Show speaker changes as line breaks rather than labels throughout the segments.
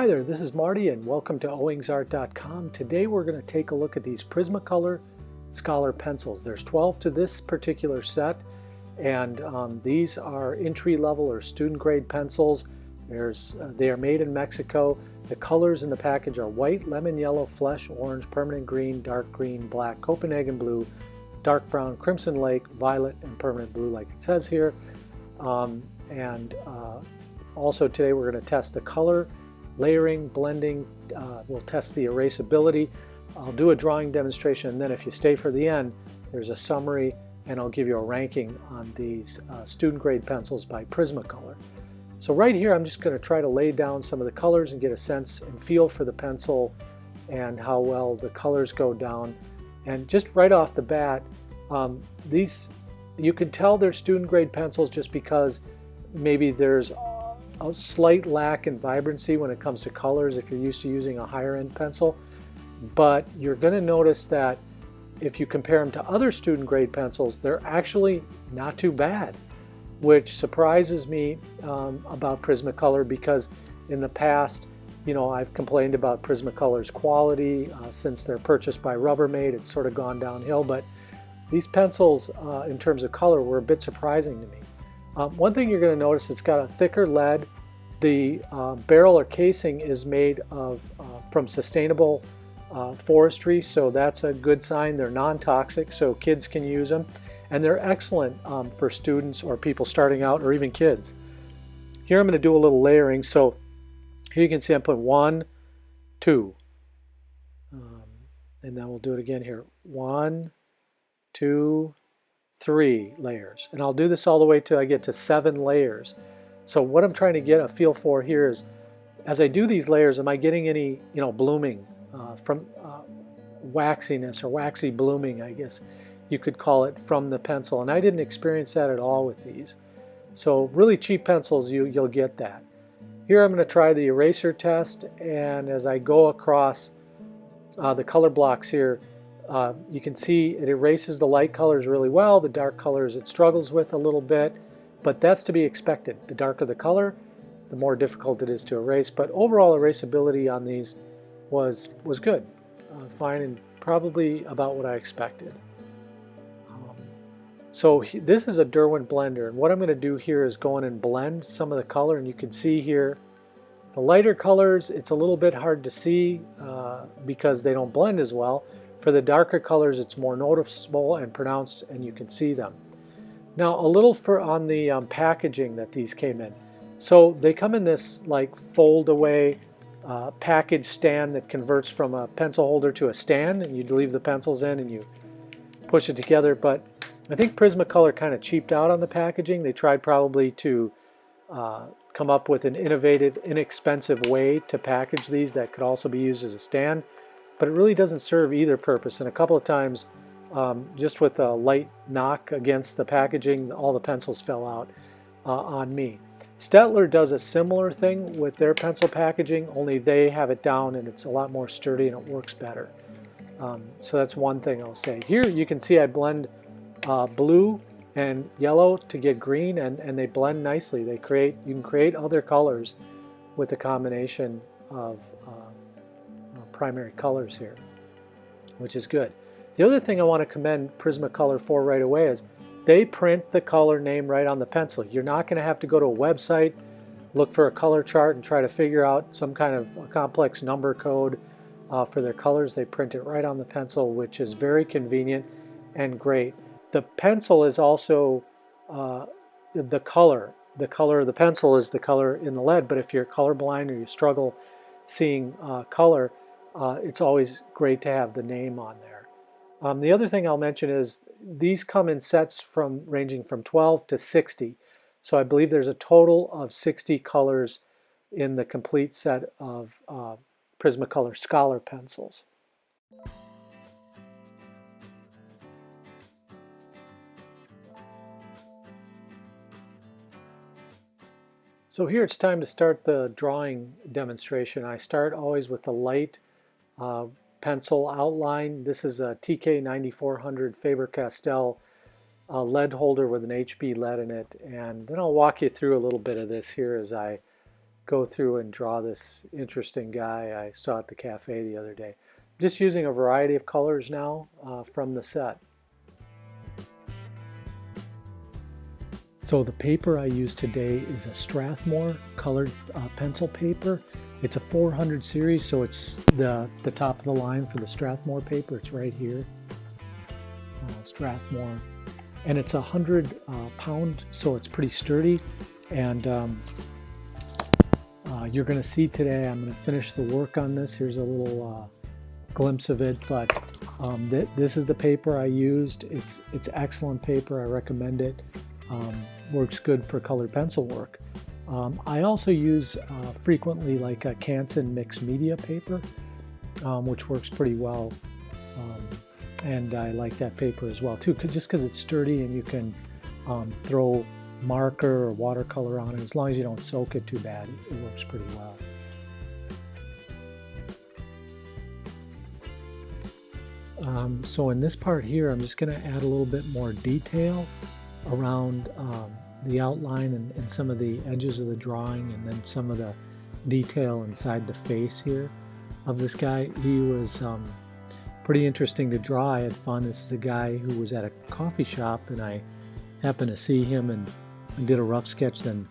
Hi there, this is Marty and welcome to owingsart.com. Today we're going to take a look at these Prismacolor Scholar pencils. There's 12 to this particular set, and these are entry-level or student-grade pencils. They are made in Mexico. The colors in the package are white, lemon yellow, flesh, orange, permanent green, dark green, black, Copenhagen blue, dark brown, crimson lake, violet, and permanent blue like it says here. Also today we're going to test the color, layering, blending. We'll test the erasability. I'll do a drawing demonstration, and then if you stay for the end, there's a summary and I'll give you a ranking on these student grade pencils by Prismacolor. So right here I'm just going to try to lay down some of the colors and get a sense and feel for the pencil and how well the colors go down. And just right off the bat, these, you can tell they're student grade pencils just because maybe there's a slight lack in vibrancy when it comes to colors if you're used to using a higher end pencil. But you're going to notice that if you compare them to other student grade pencils, they're actually not too bad, which surprises me about Prismacolor, because in the past, you know, I've complained about Prismacolor's quality. Since they're purchased by Rubbermaid, it's sort of gone downhill, but these pencils in terms of color were a bit surprising to me. One thing you're going to notice, it's got a thicker lead. The barrel or casing is made of from sustainable forestry, so that's a good sign. They're non-toxic, so kids can use them, and they're excellent for students or people starting out, or even kids. Here I'm going to do a little layering. So here you can see I'm putting 1, 2, and then we'll do it again here. 1, 2, 3 layers, and I'll do this all the way till I get to 7 layers. So what I'm trying to get a feel for here is, as I do these layers, am I getting any, you know, blooming from waxiness or waxy blooming, I guess you could call it, from the pencil? And I didn't experience that at all with these. So really cheap pencils, you'll get that. Here I'm going to try the eraser test, and as I go across the color blocks here, you can see it erases the light colors really well. The dark colors it struggles with a little bit, but that's to be expected. The darker the color, the more difficult it is to erase. But overall erasability on these was good, fine, and probably about what I expected. So this is a Derwent blender, and what I'm going to do here is go in and blend some of the color, and you can see here the lighter colors, it's a little bit hard to see because they don't blend as well. For the darker colors, it's more noticeable and pronounced, and you can see them. Now, a little on the packaging that these came in. So they come in this like fold away package stand that converts from a pencil holder to a stand, and you leave the pencils in and you push it together. But I think Prismacolor kind of cheaped out on the packaging. They tried probably to come up with an innovative, inexpensive way to package these that could also be used as a stand. But it really doesn't serve either purpose. And a couple of times, just with a light knock against the packaging, all the pencils fell out on me. Staedtler does a similar thing with their pencil packaging, only they have it down and it's a lot more sturdy and it works better. So that's one thing I'll say. Here you can see I blend blue and yellow to get green, and they blend nicely. You can create other colors with a combination of primary colors here, which is good. The other thing I want to commend Prismacolor for right away is they print the color name right on the pencil. You're not going to have to go to a website, look for a color chart, and try to figure out some kind of a complex number code for their colors. They print it right on the pencil, which is very convenient and great. The pencil is also the color. The color of the pencil is the color in the lead, but if you're colorblind or you struggle seeing color, it's always great to have the name on there. The other thing I'll mention is these come in sets ranging from 12 to 60. So I believe there's a total of 60 colors in the complete set of Prismacolor Scholar pencils. So here it's time to start the drawing demonstration. I start always with the light pencil outline. This is a TK 9400 Faber-Castell lead holder with an HB lead in it, and then I'll walk you through a little bit of this here as I go through and draw this interesting guy I saw at the cafe the other day. Just using a variety of colors now from the set. So the paper I use today is a Strathmore colored pencil paper. It's a 400 series, so it's the top of the line for the Strathmore paper. It's right here, Strathmore. And it's 100 pound, so it's pretty sturdy. And you're going to see today, I'm going to finish the work on this. Here's a little glimpse of it, but this is the paper I used. It's excellent paper. I recommend it. Works good for colored pencil work. I also use frequently like a Canson mixed media paper, which works pretty well. And I like that paper as well too, just because it's sturdy and you can throw marker or watercolor on it. As long as you don't soak it too bad, it works pretty well. So in this part here, I'm just going to add a little bit more detail around the outline and some of the edges of the drawing, and then some of the detail inside the face here of this guy. He was pretty interesting to draw. I had fun. This is a guy who was at a coffee shop, and I happened to see him and did a rough sketch, then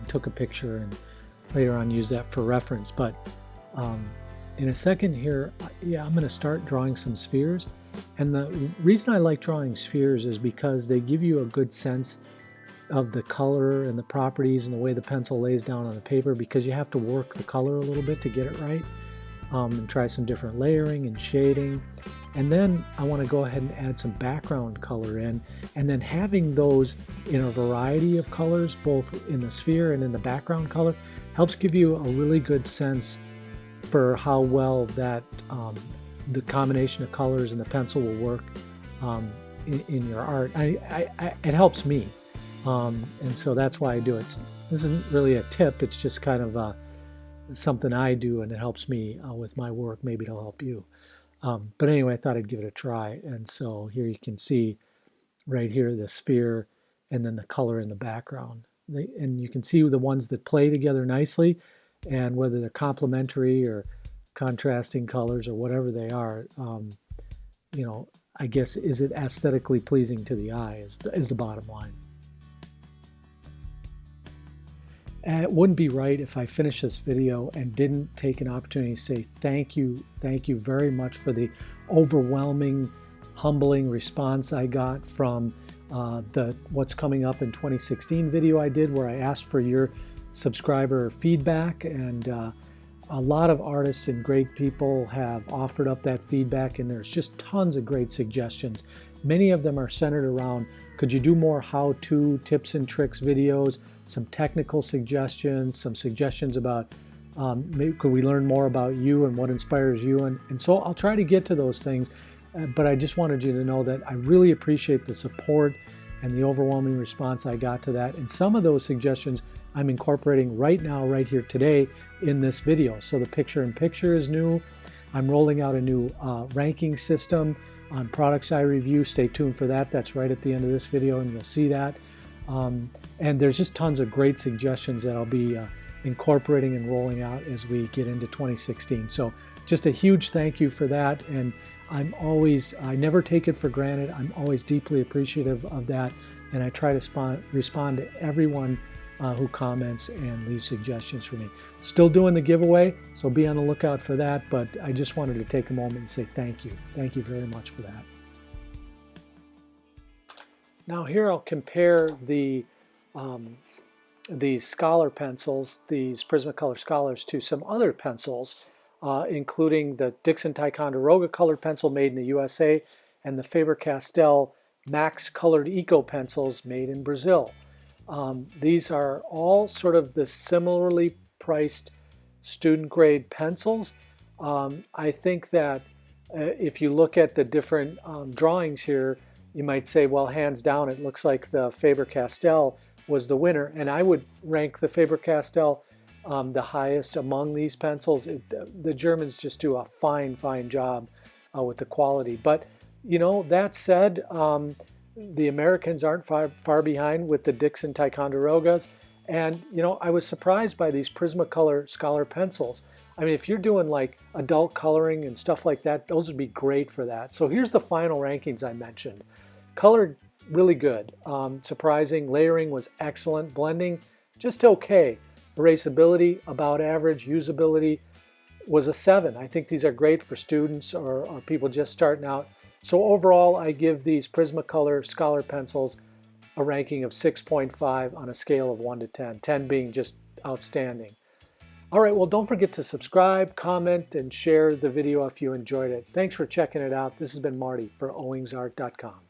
took a picture, and later on used that for reference. But in a second here, yeah, I'm going to start drawing some spheres. And the reason I like drawing spheres is because they give you a good sense of the color and the properties and the way the pencil lays down on the paper, because you have to work the color a little bit to get it right, and try some different layering and shading. And then I want to go ahead and add some background color in, and then having those in a variety of colors, both in the sphere and in the background color, helps give you a really good sense for how well that the combination of colors and the pencil will work in your art. It helps me, and so that's why I do it. This isn't really a tip, it's just kind of something I do, and it helps me with my work. Maybe it'll help you. But anyway, I thought I'd give it a try. And so here you can see right here the sphere and then the color in the background. And you can see the ones that play together nicely, and whether they're complementary or contrasting colors or whatever they are, you know, I guess, is it aesthetically pleasing to the eye is the bottom line. And it wouldn't be right if I finished this video and didn't take an opportunity to say thank you very much for the overwhelming, humbling response I got from the What's Coming Up in 2016 video I did, where I asked for your subscriber feedback, and a lot of artists and great people have offered up that feedback, and there's just tons of great suggestions. Many of them are centered around, could you do more how-to tips and tricks videos, some technical suggestions, some suggestions about maybe could we learn more about you and what inspires you, and so I'll try to get to those things, but I just wanted you to know that I really appreciate the support and the overwhelming response I got to that, and some of those suggestions I'm incorporating right now, right here today in this video. So the picture-in-picture is new. I'm rolling out a new ranking system on products I review. Stay tuned for that. That's right at the end of this video, and you'll see that. And there's just tons of great suggestions that I'll be incorporating and rolling out as we get into 2016. So just a huge thank you for that. And I never take it for granted. I'm always deeply appreciative of that. And I try to respond to everyone who comments and leaves suggestions for me. Still doing the giveaway, so be on the lookout for that, but I just wanted to take a moment and say thank you. Thank you very much for that. Now here I'll compare these Scholar pencils, these Prismacolor Scholars, to some other pencils, including the Dixon Ticonderoga colored pencil made in the USA and the Faber-Castell Max Colored Eco pencils made in Brazil. These are all sort of the similarly priced student grade pencils. I think that if you look at the different drawings here, you might say, well, hands down, it looks like the Faber-Castell was the winner. And I would rank the Faber-Castell the highest among these pencils. The Germans just do a fine job with the quality. But, you know, that said, the Americans aren't far behind with the Dixon Ticonderogas, And you know, I was surprised by these Prismacolor Scholar pencils. I mean, if you're doing like adult coloring and stuff like that, those would be great for that. So here's the final rankings I mentioned. Color, really good. Surprising. Layering was excellent. Blending, just okay. Erasability, about average. Usability was a 7. I think these are great for students or people just starting out. So overall, I give these Prismacolor Scholar pencils a ranking of 6.5 on a scale of 1 to 10, 10 being just outstanding. All right, well, don't forget to subscribe, comment, and share the video if you enjoyed it. Thanks for checking it out. This has been Marty for owingsart.com.